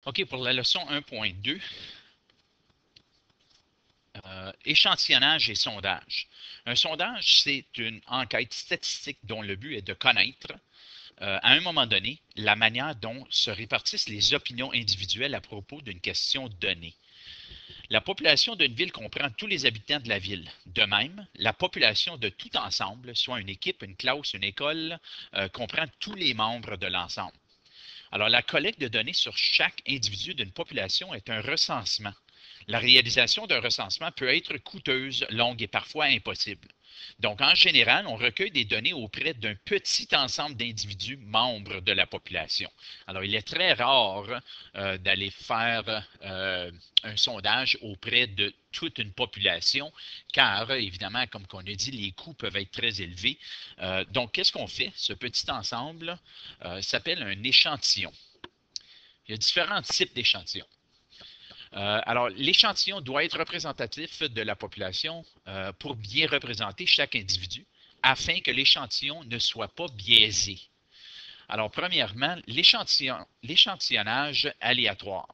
OK, pour la leçon 1.2, échantillonnage et sondage. Un sondage, c'est une enquête statistique dont le but est de connaître, à un moment donné, la manière dont se répartissent les opinions individuelles à propos d'une question donnée. La population d'une ville comprend tous les habitants de la ville. De même, la population de tout ensemble, soit une équipe, une classe, une école, comprend tous les membres de l'ensemble. Alors, la collecte de données sur chaque individu d'une population est un recensement. La réalisation d'un recensement peut être coûteuse, longue et parfois impossible. Donc, en général, on recueille des données auprès d'un petit ensemble d'individus membres de la population. Alors, il est très rare d'aller faire un sondage auprès de toute une population, car, évidemment, comme on a dit, les coûts peuvent être très élevés. Donc, qu'est-ce qu'on fait? Ce petit ensemble s'appelle un échantillon. Il y a différents types d'échantillons. Alors, l'échantillon doit être représentatif de la population pour bien représenter chaque individu afin que l'échantillon ne soit pas biaisé. Alors, premièrement, l'échantillonnage aléatoire.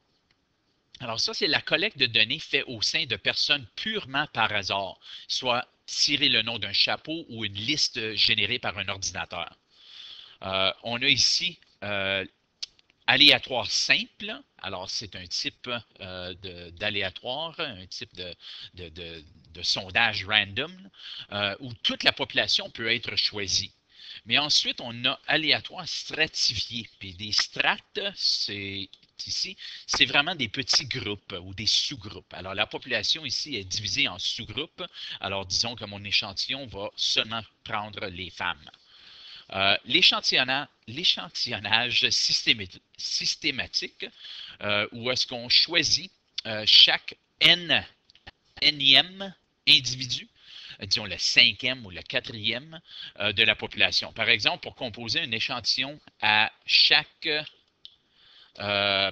Alors, ça, c'est la collecte de données faite au sein de personnes purement par hasard, soit tirer le nom d'un chapeau ou une liste générée par un ordinateur. On a ici aléatoire simple. Alors, c'est un type d'aléatoire, un type de sondage random, où toute la population peut être choisie. Mais ensuite, on a aléatoire stratifié. Puis des strates, c'est ici, c'est vraiment des petits groupes ou des sous-groupes. Alors, la population ici est divisée en sous-groupes. Alors, disons que mon échantillon va seulement prendre les femmes. L'échantillonnage systématique, où est-ce qu'on choisit chaque énième individu, disons le cinquième ou le quatrième de la population. Par exemple, pour composer un échantillon à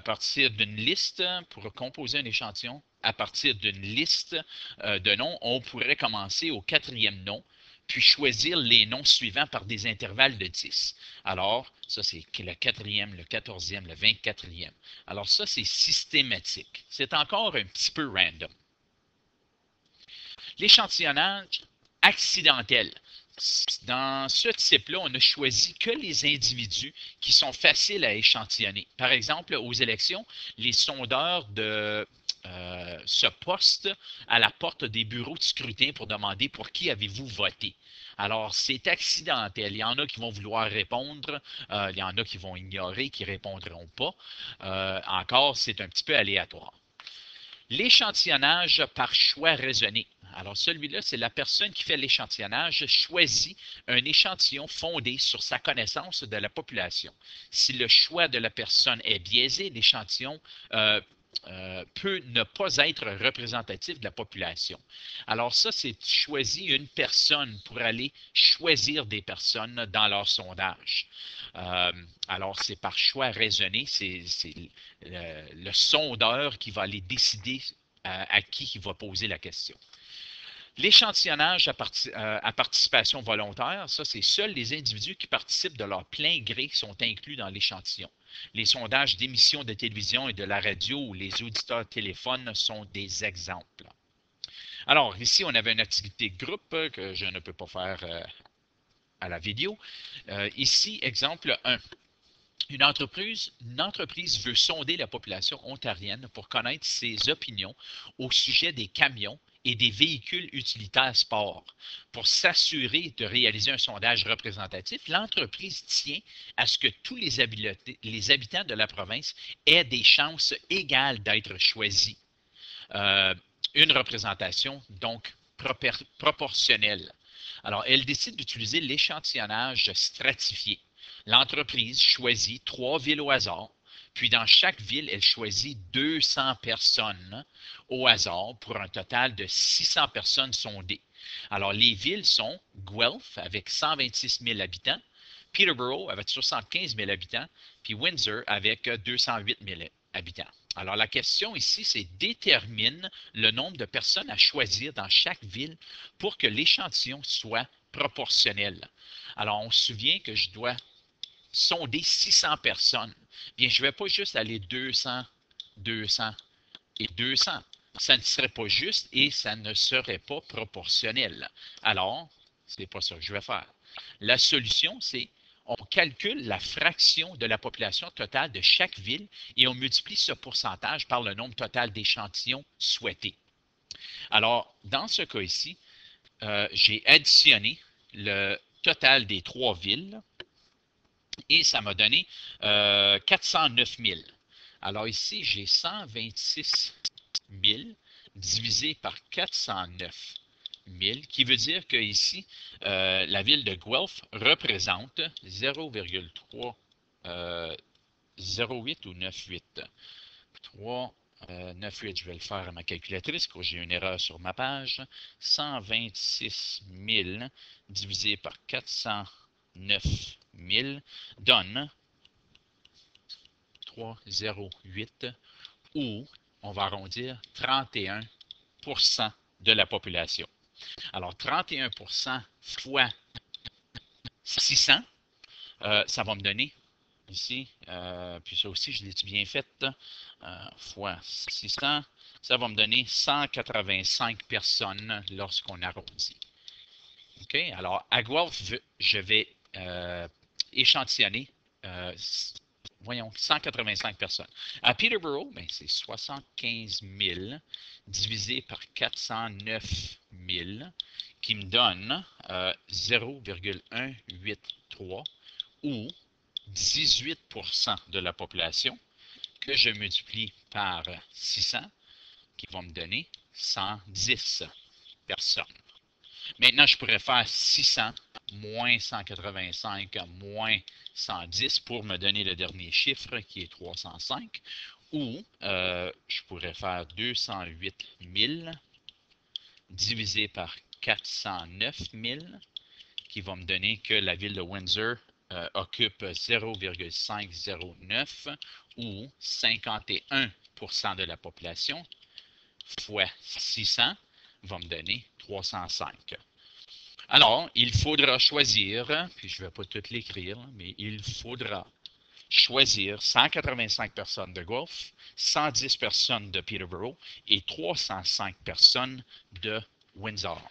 partir d'une liste, pour composer un échantillon à partir d'une liste de noms, on pourrait commencer au quatrième nom, puis choisir les noms suivants par des intervalles de 10. Alors, ça, c'est le quatrième, le quatorzième, le 24e. Alors, ça, c'est systématique. C'est encore un petit peu random. L'échantillonnage accidentel. Dans ce type-là, on ne choisit que les individus qui sont faciles à échantillonner. Par exemple, aux élections, les sondeurs se postent à la porte des bureaux de scrutin pour demander pour qui avez-vous voté. Alors, c'est accidentel. Il y en a qui vont vouloir répondre, il y en a qui vont ignorer, qui ne répondront pas. Encore, c'est un petit peu aléatoire. L'échantillonnage par choix raisonné. Alors celui-là, c'est la personne qui fait l'échantillonnage choisit un échantillon fondé sur sa connaissance de la population. Si le choix de la personne est biaisé, l'échantillon peut ne pas être représentatif de la population. Alors ça, c'est choisir une personne pour aller choisir des personnes dans leur sondage. Alors, c'est par choix raisonné, c'est le sondeur qui va aller décider à qui il va poser la question. L'échantillonnage à participation volontaire, ça, c'est seuls les individus qui participent de leur plein gré sont inclus dans l'échantillon. Les sondages d'émissions de télévision et de la radio où les auditeurs téléphonent sont des exemples. Alors, ici, on avait une activité de groupe que je ne peux pas faire à la vidéo. Ici, exemple 1. Une entreprise veut sonder la population ontarienne pour connaître ses opinions au sujet des camions et des véhicules utilitaires sport. Pour s'assurer de réaliser un sondage représentatif, l'entreprise tient à ce que tous les habitants de la province aient des chances égales d'être choisis. Une représentation donc proportionnelle. Alors, elle décide d'utiliser l'échantillonnage stratifié. L'entreprise choisit 3 villes au hasard, puis dans chaque ville, elle choisit 200 personnes au hasard pour un total de 600 personnes sondées. Alors, les villes sont Guelph avec 126 000 habitants, Peterborough avec 75 000 habitants, puis Windsor avec 208 000 habitants. Alors, la question ici, c'est détermine le nombre de personnes à choisir dans chaque ville pour que l'échantillon soit proportionnel. Alors, on se souvient que je dois sonder 600 personnes. Bien, je ne vais pas juste aller 200 200 et 200. Ça ne serait pas juste et ça ne serait pas proportionnel. Alors, ce n'est pas ça que je vais faire. La solution, c'est on calcule la fraction de la population totale de chaque ville et on multiplie ce pourcentage par le nombre total d'échantillons souhaités. Alors, dans ce cas ici, j'ai additionné le total des 3 villes et ça m'a donné 409 000. Alors ici, j'ai 126 000 divisé par 409 000, qui veut dire que ici, la ville de Guelph représente 0,308 ou 98. 3, 98, je vais le faire à ma calculatrice, car j'ai une erreur sur ma page. 126 000 divisé par 409 000 donne 308 ou, on va arrondir, 31% de la population. Alors, 31% fois 600, ça va me donner ici, puis ça aussi, je l'ai bien fait, fois 600, ça va me donner 185 personnes lorsqu'on arrondit. OK? Alors, à Guelph, je vais échantillonner, voyons, 185 personnes. À Peterborough, ben, c'est 75 000 divisé par 409 000 qui me donne 0,183 ou 18% de la population que je multiplie par 600 qui va me donner 110 personnes. Maintenant, je pourrais faire 600 moins 185 moins 110 pour me donner le dernier chiffre qui est 305. Ou je pourrais faire 208 000 divisé par 409 000 qui va me donner que la ville de Windsor occupe 0,509 ou 51% de la population fois 600 va me donner 305. Alors, il faudra choisir, puis je ne vais pas tout l'écrire, mais il faudra choisir 185 personnes de Guelph, 110 personnes de Peterborough et 305 personnes de Windsor.